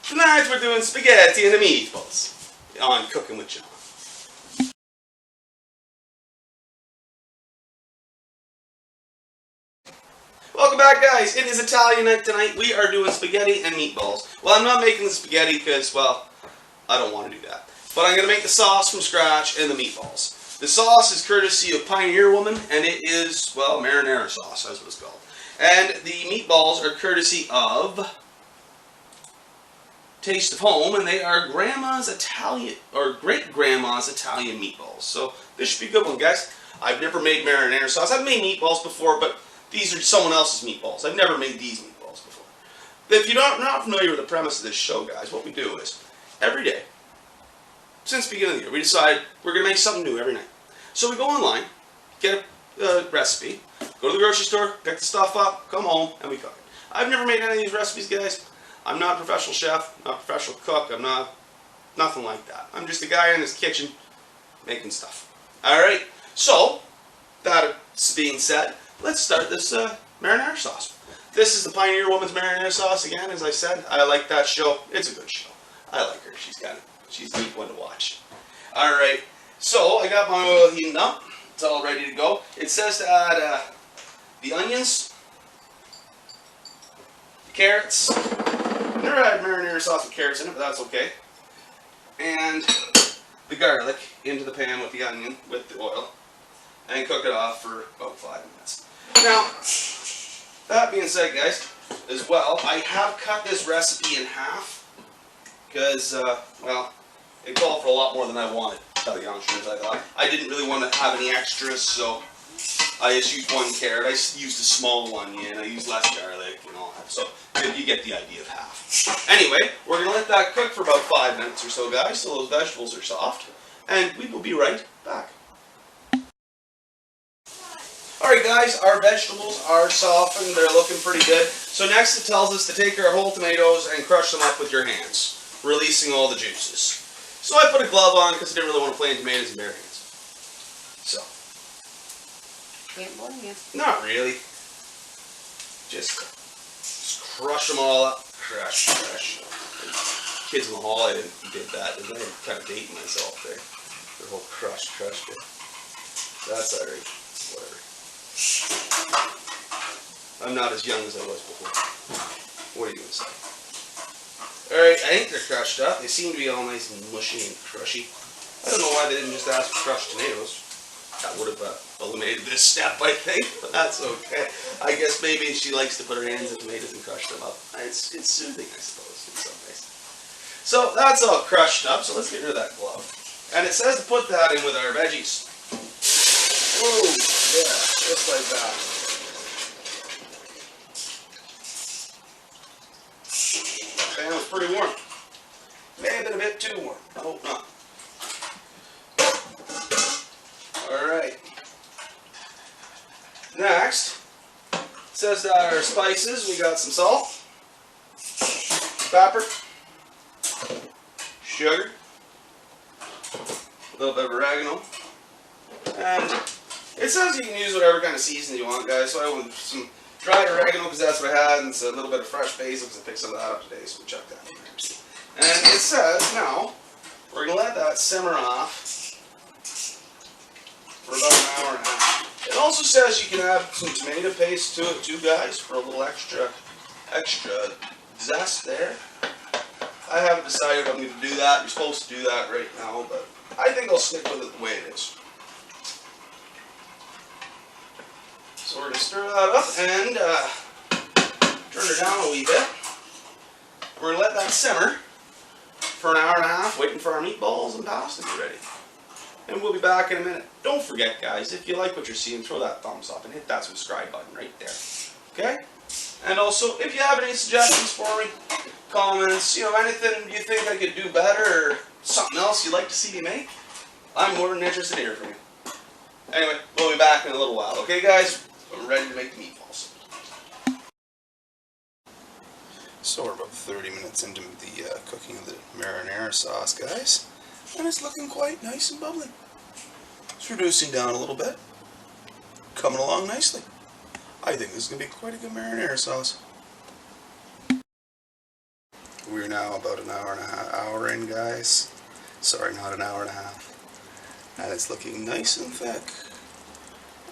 Tonight we're doing spaghetti and meatballs on Cooking with Jon. Welcome back, guys. It is Italian night tonight. We are doing spaghetti and meatballs. Well, I'm not making the spaghetti because, well, I don't want to do that. But I'm going to make the sauce from scratch and the meatballs. The sauce is courtesy of Pioneer Woman, and it is, well, marinara sauce, that's what it's called. And the meatballs are courtesy of Taste of Home, and they are Grandma's Italian, or great-grandma's Italian meatballs. So this should be a good one, guys. I've never made marinara sauce. I've made meatballs before, but these are someone else's meatballs. I've never made these meatballs before. But if you're not familiar with the premise of this show, guys, what we do is, every day, since the beginning of the year, we decide we're going to make something new every night. So we go online, get a recipe, go to the grocery store, pick the stuff up, come home, and we cook it. I've never made any of these recipes, guys. I'm not a professional chef, not a professional cook, I'm not, nothing like that. I'm just a guy in his kitchen making stuff. Alright, so, that being said, let's start this marinara sauce. This is the Pioneer Woman's marinara sauce again, as I said. I like that show. It's a good show. I like her. She's a neat one to watch. Alright, so I got my oil heating up. It's all ready to go. It says to add the onions, carrots. I've never had marinara sauce with carrots in it, but that's okay. And the garlic into the pan with the onion, with the oil, and cook it off for about 5 minutes. Now, that being said, guys, as well, I have cut this recipe in half because, well, it called for a lot more than I wanted, to tell you honestly. I thought I didn't really want to have any extras, so I just used 1 carrot. I used a small onion. I used less garlic and all that. So you get the idea of half. Anyway, we're going to let that cook for about 5 minutes or so, guys, so those vegetables are soft. And we will be right back. Alright, guys, our vegetables are softened. They're looking pretty good. So next it tells us to take our whole tomatoes and crush them up with your hands, releasing all the juices. So I put a glove on because I didn't really want to play in tomatoes in bare hands. So. Can't blame you. Not really. Just crush them all up. Crush. Kids in the hall, I did that, didn't I? I'm kind of dating myself there. The whole crush bit. That's alright. Whatever. I'm not as young as I was before. What are you going to say? Alright, I think they're crushed up. They seem to be all nice and mushy and crushy. I don't know why they didn't just ask for crushed tomatoes. That would have eliminated this step, I think, but that's okay. I guess maybe she likes to put her hands in tomatoes and crush them up. It's soothing, I suppose, in some ways. So that's all crushed up, so let's get rid of that glove. And it says to put that in with our veggies. Whoa, yeah, just like that. The pan was pretty warm. May have been a bit too warm. I hope not. Alright. Next, it says that our spices, we got some salt, pepper, sugar, a little bit of oregano, and it says you can use whatever kind of seasoning you want, guys. So I went with some dried oregano because that's what I had, and it's a little bit of fresh basil because I picked some of that up today, so we chuck that in there. And it says, now, we're going to let that simmer off for about an hour and a half. It also says you can add some tomato paste to it too, guys, for a little extra zest there. I haven't decided I'm going to do that. You're supposed to do that right now, but I think I'll stick with it the way it is. So we're going to stir that up and turn it down a wee bit. We're going to let that simmer for an hour and a half, waiting for our meatballs and pasta to be ready. And we'll be back in a minute. Don't forget, guys, if you like what you're seeing, throw that thumbs up and hit that subscribe button right there. Okay? And also, if you have any suggestions for me, comments, anything you think I could do better or something else you'd like to see me make, I'm more than interested in hearing from you. Anyway, we'll be back in a little while. Okay, guys? I'm ready to make the meatballs. So we're about 30 minutes into the cooking of the marinara sauce, guys. And it's looking quite nice and bubbly. It's reducing down a little bit. Coming along nicely. I think this is going to be quite a good marinara sauce. We're now about an hour in, guys. Sorry, not an hour and a half. And it's looking nice and thick.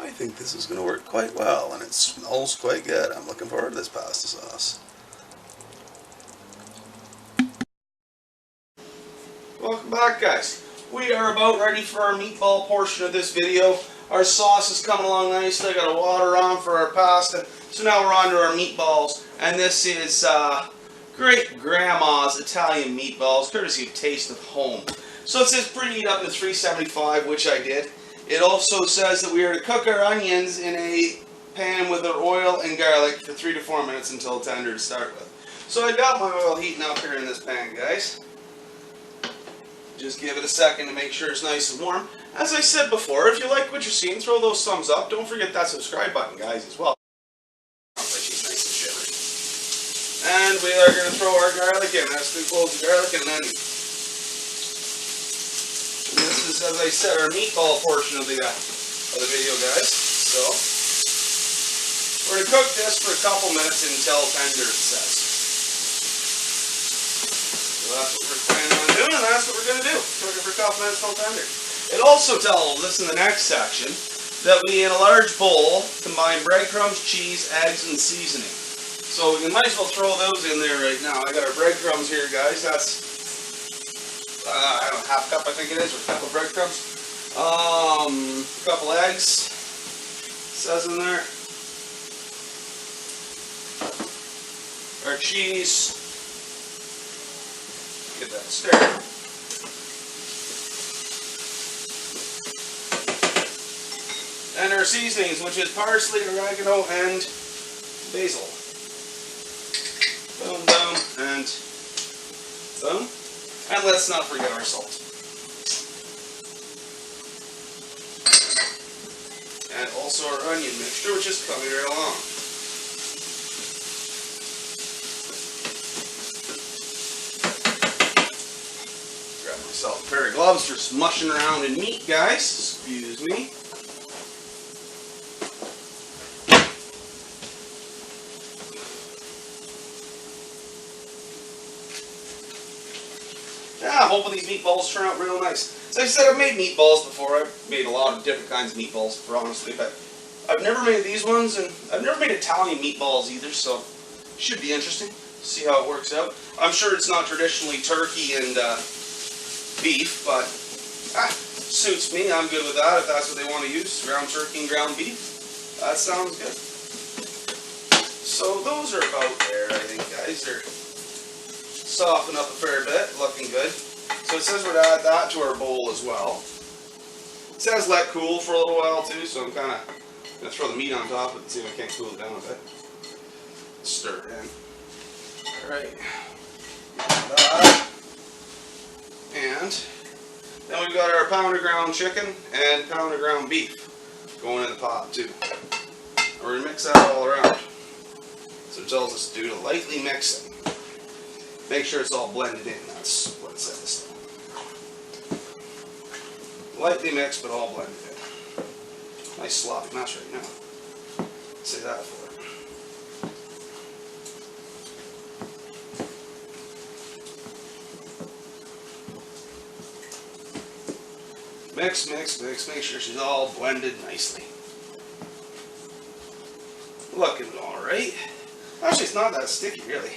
I think this is going to work quite well, and it smells quite good. I'm looking forward to this pasta sauce. Welcome back, guys. We are about ready for our meatball portion of this video. Our sauce is coming along nicely. I got a water on for our pasta. So now we're on to our meatballs. And this is Great Grandma's Italian meatballs, courtesy of Taste of Home. So it says preheat up to 375, which I did. It also says that we are to cook our onions in a pan with our oil and garlic for 3 to 4 minutes until tender to start with. So I got my oil heating up here in this pan, guys. Just give it a second to make sure it's nice and warm. As I said before, if you like what you're seeing, throw those thumbs up. Don't forget that subscribe button, guys, as well. She's nice and shivery. And we are going to throw our garlic in. That's 3 cloves of garlic and onion. This is, as I said, our meatball portion of the video, guys. So we're going to cook this for a couple minutes until tender, it says. So that's what we're planning on doing, and that's what we're going to do. Cook it for a couple minutes until tender. It also tells us in the next section that we, in a large bowl, combine breadcrumbs, cheese, eggs, and seasoning. So we might as well throw those in there right now. I got our breadcrumbs here, guys. That's I don't know, half cup I think it is, or a cup of breadcrumbs. A couple eggs, it says in there. Our cheese. Get that stirred. And our seasonings, which is parsley, oregano, and basil. Boom, boom, and boom. And let's not forget our salt. And also our onion mixture, which is coming right along. Grab myself a pair of gloves for smushing around in meat, guys. Excuse me. Yeah, I'm hoping these meatballs turn out real nice. As I said, I've made meatballs before. I've made a lot of different kinds of meatballs, for honestly, but I've never made these ones, and I've never made Italian meatballs either, so it should be interesting. See how it works out. I'm sure it's not traditionally turkey and beef, but suits me. I'm good with that if that's what they want to use. Ground turkey and ground beef. That sounds good. So those are about there, I think, guys. They're soften up a fair bit, looking good. So it says we're to add that to our bowl as well. It says let cool for a little while too, so I'm kind of going to throw the meat on top of it and see if I can't cool it down a bit. Stir it in. Alright. And then we've got our pound of ground chicken and pound of ground beef going in the pot too. And we're going to mix that all around. So it tells us to do the lightly mixing. Make sure it's all blended in, that's what it says. Lightly mixed, but all blended in. Nice sloppy mess right now. Say that for it. Mix, mix, mix, make sure she's all blended nicely. Looking alright. Actually, it's not that sticky, really.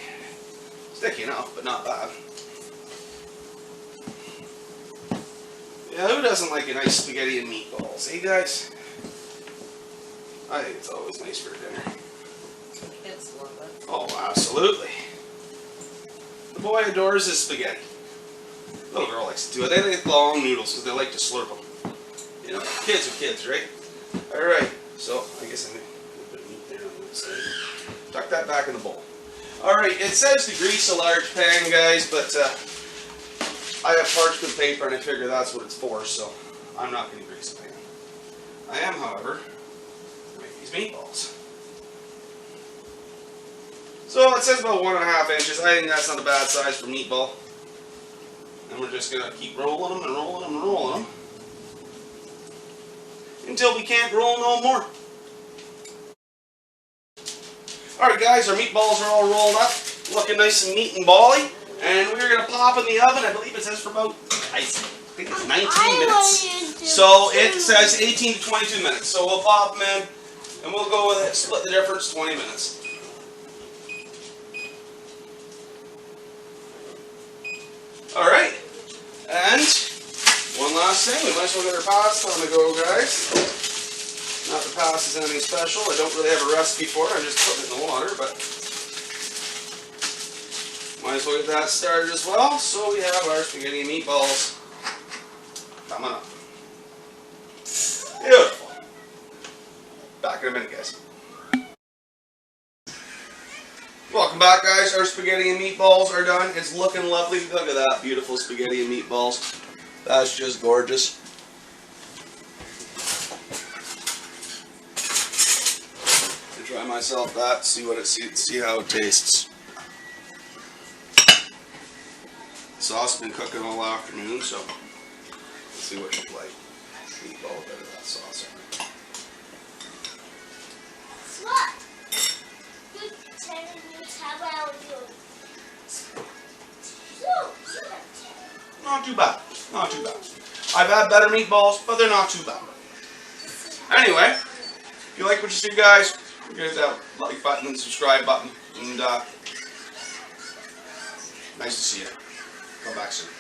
Sticky enough, but not bad. Yeah, who doesn't like a nice spaghetti and meatballs, eh guys? I think it's always nice for dinner. Kids love it. Oh, absolutely. The boy adores his spaghetti. Little girl likes to do it. They like long noodles because they like to slurp them. You know, kids are kids, right? Alright, so I guess I'm going to put meat there on the side. Tuck that back in the bowl. Alright, it says to grease a large pan, guys, but I have parchment paper and I figure that's what it's for, so I'm not going to grease the pan. I am, however, going to make these meatballs. So it says about 1.5 inches. I think that's not a bad size for meatball. And we're just going to keep rolling them and rolling them and rolling them until we can't roll no more. Alright guys, our meatballs are all rolled up, looking nice and neat and bally, they're going to pop in the oven. I believe it says for about, I think it's 19 minutes. So it says 18 to 22 minutes. So we'll pop them in, and we'll go with it, split the difference, 20 minutes. Alright, and one last thing, we might as well get our pasta on the go, guys. Not that pasta is anything special, I don't really have a recipe for it, I'm just putting it in the water, but might as well get that started as well. So we have our spaghetti and meatballs coming up. Beautiful. Back in a minute, guys. Welcome back, guys. Our spaghetti and meatballs are done. It's looking lovely. Look at that beautiful spaghetti and meatballs. That's just gorgeous. I'll try myself that, see how it tastes. The sauce has been cooking all afternoon, so let's see what it's like. Meatball, a bit of that sauce. Not too bad. Not too bad. I've had better meatballs, but they're not too bad. Anyway, if you like what you see, guys, hit that like button and subscribe button. And nice to see you. Come back soon.